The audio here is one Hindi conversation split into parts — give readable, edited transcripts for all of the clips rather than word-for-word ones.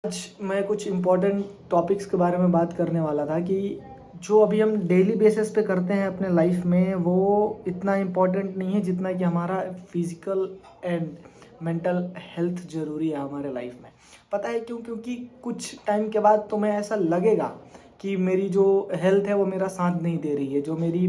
आज मैं कुछ इम्पोर्टेंट टॉपिक्स के बारे में बात करने वाला था कि जो अभी हम डेली बेसिस पे करते हैं अपने लाइफ में वो इतना इम्पोर्टेंट नहीं है जितना कि हमारा फिजिकल एंड मेंटल हेल्थ ज़रूरी है हमारे लाइफ में। पता है क्यों? क्योंकि कुछ टाइम के बाद तुम्हें ऐसा लगेगा कि मेरी जो हेल्थ है वो मेरा साथ नहीं दे रही है, जो मेरी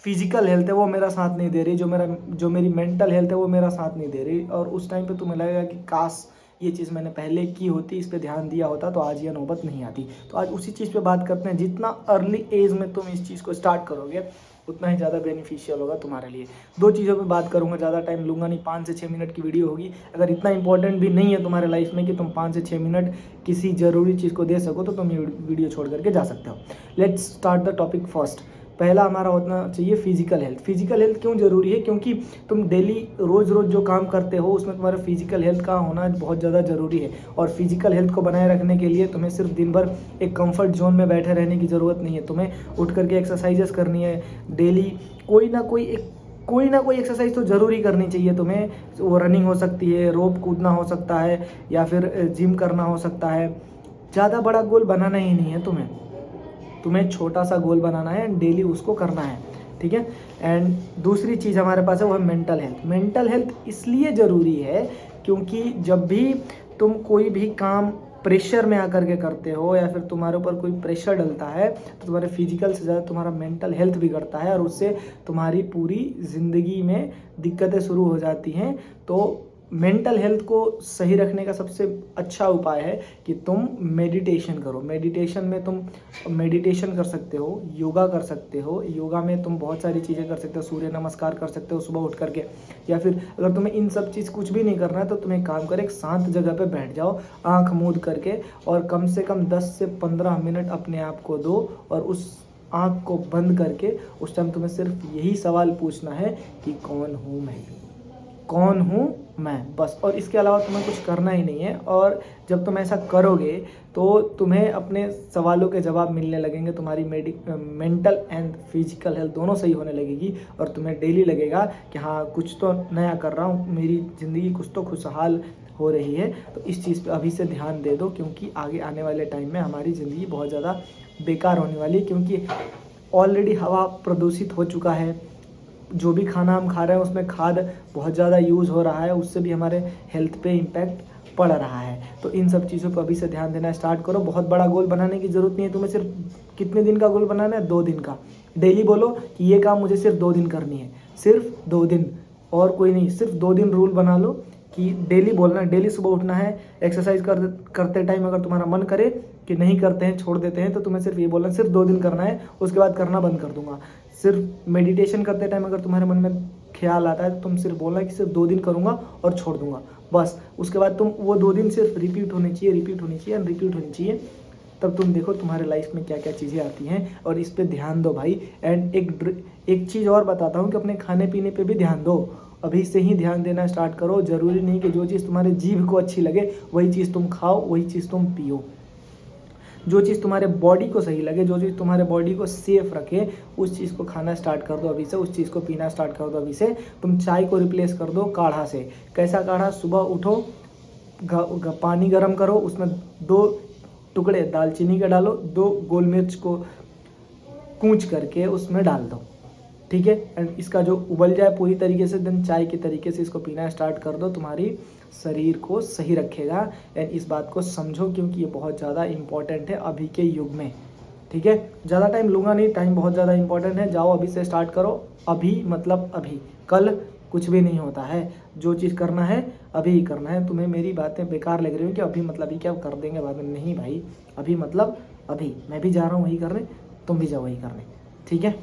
फिजिकल हेल्थ है वो मेरा साथ नहीं दे रही, जो मेरी मेंटल हेल्थ है वो मेरा साथ नहीं दे रही। और उस टाइम पे तुम्हें लगेगा कि काश ये चीज़ मैंने पहले की होती, इस पे ध्यान दिया होता तो आज ये नौबत नहीं आती। तो आज उसी चीज़ पे बात करते हैं। जितना अर्ली एज में तुम इस चीज़ को स्टार्ट करोगे उतना ही ज़्यादा बेनिफिशियल होगा तुम्हारे लिए। दो चीज़ों पे बात करूँगा, ज़्यादा टाइम लूँगा नहीं, 5 से 6 मिनट की वीडियो होगी। अगर इतना इंपॉर्टेंट भी नहीं है तुम्हारे लाइफ में कि तुम 5 से 6 मिनट किसी ज़रूरी चीज़ को दे सको तो तुम ये वीडियो छोड़ करके जा सकते हो। Let's start the topic first. पहला हमारा होना चाहिए फिजिकल हेल्थ। फिजिकल हेल्थ क्यों ज़रूरी है? क्योंकि तुम डेली रोज़ रोज़ जो काम करते हो उसमें तुम्हारा फिजिकल हेल्थ का होना बहुत ज़्यादा ज़रूरी है। और फिजिकल हेल्थ को बनाए रखने के लिए तुम्हें सिर्फ दिन भर एक कंफर्ट जोन में बैठे रहने की ज़रूरत नहीं है। तुम्हें उठ करके एक्सरसाइजेस करनी है डेली। कोई ना कोई एक्सरसाइज तो ज़रूरी करनी चाहिए तुम्हें। वो रनिंग हो सकती है, रोप कूदना हो सकता है, या फिर जिम करना हो सकता है। ज़्यादा बड़ा गोल बनाना ही नहीं है तुम्हें छोटा सा गोल बनाना है एंड डेली उसको करना है, ठीक है। एंड दूसरी चीज़ हमारे पास है वो है मेंटल हेल्थ। मेंटल हेल्थ इसलिए ज़रूरी है क्योंकि जब भी तुम कोई भी काम प्रेशर में आकर के करते हो या फिर तुम्हारे ऊपर कोई प्रेशर डलता है तो तुम्हारे फिजिकल से ज़्यादा तुम्हारा मेंटल हेल्थ बिगड़ता है और उससे तुम्हारी पूरी ज़िंदगी में दिक्कतें शुरू हो जाती हैं। तो मेंटल हेल्थ को सही रखने का सबसे अच्छा उपाय है कि तुम मेडिटेशन करो। मेडिटेशन में तुम मेडिटेशन कर सकते हो, योगा कर सकते हो। योगा में तुम बहुत सारी चीज़ें कर सकते हो, सूर्य नमस्कार कर सकते हो सुबह उठ करके। या फिर अगर तुम्हें इन सब चीज़ कुछ भी नहीं करना है तो तुम्हें काम करो, एक शांत जगह पे बैठ जाओ आंख मूंद करके और कम से कम 10 से 15 मिनट अपने आप को दो। और उस आंख को बंद करके उस टाइम तुम्हें सिर्फ यही सवाल पूछना है कि कौन हूँ मैं, बस। और इसके अलावा तुम्हें कुछ करना ही नहीं है। और जब तुम ऐसा करोगे तो तुम्हें अपने सवालों के जवाब मिलने लगेंगे, तुम्हारी मेंटल एंड फिजिकल हेल्थ दोनों सही होने लगेगी और तुम्हें डेली लगेगा कि हाँ कुछ तो नया कर रहा हूँ, मेरी ज़िंदगी कुछ तो खुशहाल हो रही है। तो इस चीज़ पे अभी से ध्यान दे दो क्योंकि आगे आने वाले टाइम में हमारी ज़िंदगी बहुत ज़्यादा बेकार होने वाली है। क्योंकि ऑलरेडी हवा प्रदूषित हो चुका है, जो भी खाना हम खा रहे हैं उसमें खाद बहुत ज़्यादा यूज़ हो रहा है, उससे भी हमारे हेल्थ पे इम्पैक्ट पड़ रहा है। तो इन सब चीज़ों को अभी से ध्यान देना स्टार्ट करो। बहुत बड़ा गोल बनाने की ज़रूरत नहीं है तुम्हें। सिर्फ कितने दिन का गोल बनाना है? 2 दिन का। डेली बोलो कि ये काम मुझे सिर्फ 2 दिन करनी है, सिर्फ 2 दिन, और कोई नहीं। सिर्फ 2 दिन रूल बना लो कि डेली बोलना है, डेली सुबह उठना है। एक्सरसाइज करते टाइम अगर तुम्हारा मन करे कि नहीं करते हैं, छोड़ देते हैं, तो तुम्हें सिर्फ ये बोलना सिर्फ 2 दिन करना है, उसके बाद करना बंद कर दूंगा। सिर्फ मेडिटेशन करते टाइम अगर तुम्हारे मन में ख्याल आता है तो तुम सिर्फ बोलना कि सिर्फ 2 दिन करूँगा और छोड़ दूंगा, बस। उसके बाद तुम वो 2 दिन सिर्फ रिपीट होनी चाहिए। तब तुम देखो तुम्हारे लाइफ में क्या क्या चीज़ें आती हैं। और इस पे ध्यान दो भाई। एंड एक चीज़ और बताता हूँ कि अपने खाने पीने पे भी ध्यान दो। अभी से ही ध्यान देना स्टार्ट करो। ज़रूरी नहीं कि जो चीज़ तुम्हारे जीभ को अच्छी लगे वही चीज़ तुम खाओ, वही चीज़ तुम पियो। जो चीज़ तुम्हारे बॉडी को सही लगे, जो चीज़ तुम्हारे बॉडी को सेफ रखे, उस चीज़ को खाना स्टार्ट कर दो अभी से, उस चीज़ को पीना स्टार्ट कर दो अभी से। तुम चाय को रिप्लेस कर दो काढ़ा से। कैसा काढ़ा? सुबह उठो, पानी गर्म करो, उसमें 2 टुकड़े दालचीनी के डालो, 2 गोल मिर्च को कूच करके उसमें डाल दो, ठीक है। एंड इसका जो उबल जाए पूरी तरीके से, देन चाय के तरीके से इसको पीना स्टार्ट कर दो। तुम्हारी शरीर को सही रखेगा। एंड इस बात को समझो क्योंकि ये बहुत ज़्यादा इंपॉर्टेंट है अभी के युग में, ठीक है। ज़्यादा टाइम लूँगा नहीं, टाइम बहुत ज़्यादा इंपॉर्टेंट है। जाओ अभी से स्टार्ट करो। अभी मतलब अभी, कल कुछ भी नहीं होता है। जो चीज़ करना है अभी ही करना है। तुम्हें मेरी बातें बेकार लग रही हो कि अभी मतलब अभी क्या कर देंगे बाद में, नहीं भाई, अभी मतलब अभी। मैं भी जा रहा हूँ वही करने, तुम भी जाओ वही करने, ठीक है।